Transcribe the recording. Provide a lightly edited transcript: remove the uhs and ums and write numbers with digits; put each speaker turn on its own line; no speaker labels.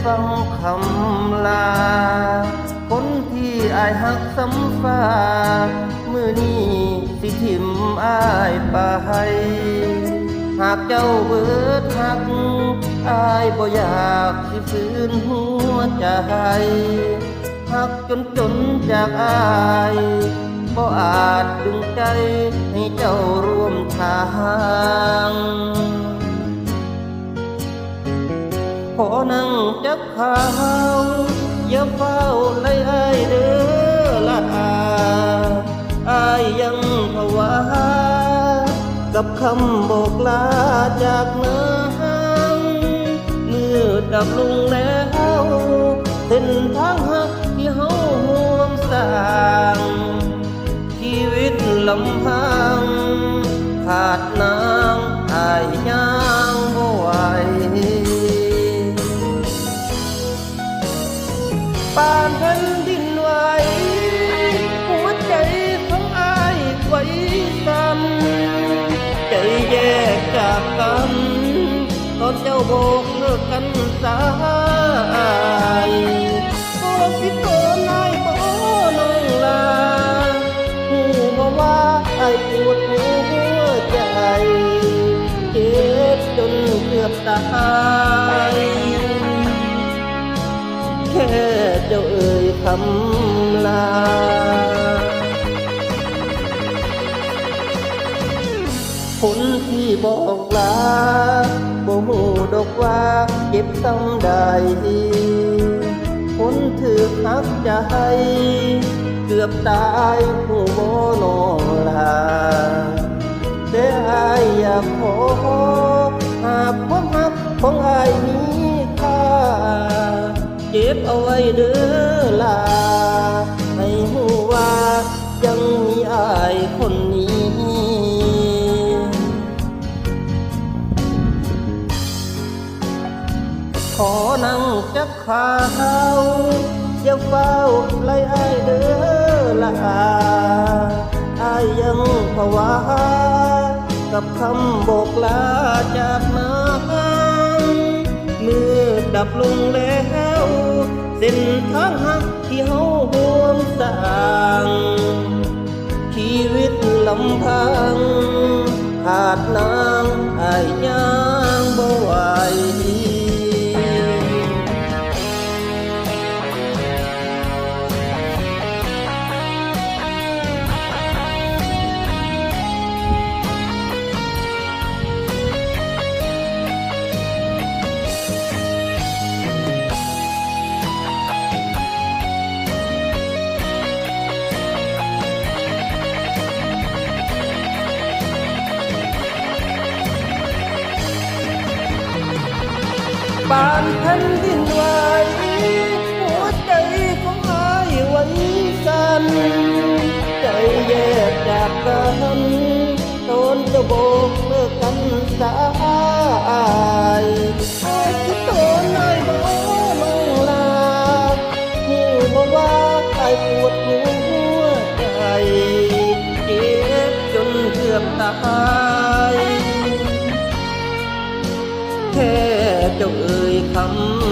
ฟังคำลาคนที่อายหักซ้ำฟ้ามื้อนี้สิถิ่มอายไปหากเจ้าเบิดหักอายบ่อยากสิฝืนหัวใจหักจนจากอายบ่อาจดึงใจให้เจ้าร่วมทางขอนั่งจับข้าวอย่าเฝ้าไล่อายเด้อละอายยังภาวะกับคำบอกลาจากนั้นมืดดับลงแล้วเส้นทางหักที่เฮาห่วงสร้างชีวิตลำพังขาดนางอายยังบ่ไหวปานแผ่นดินไหวหัวใจของอายไหวสั่นใจแยกจากกันตอนเจ้าบอกเลิกกันสายบอกสิโตนายบ่น้องลาหูบ่ว่าอายปวดหัวใจเจ็บจนเกือบตายแค่เจ้าเอ่ยคำลาคนที่บอกลาบ่ฮู้ดอกว่าเจ็บซ้ำใดคนถือหักใจเกือบตายหูบ่น้องลาแต่อายอยากขอหากความหักของอายมีค่าเก็บเอาไว้เด้อลาให้หูว่ายังมีอายคนนี้ขอนั่งจักข้าวอย่าเฝ้าไล่อายเด้อละอายยังภาวะกับคำบอกลาจากนั้นมือดับลงแล้วเส้นทางหักที่เฮาห่วงสร้างชีวิตลำพังขาดนางอายยังบ่ไหวปานแผ่นดินไหวหัวใจของอายไหวสั่นใจแยกจากกันตอนจะบอกเลิกกันสายอายคิดตอนอายบ่น้องลาหูบ่ว่าอายปวดหัวใจเจ็บจนเกือบตายแค่เจ้าเอ่ยคำ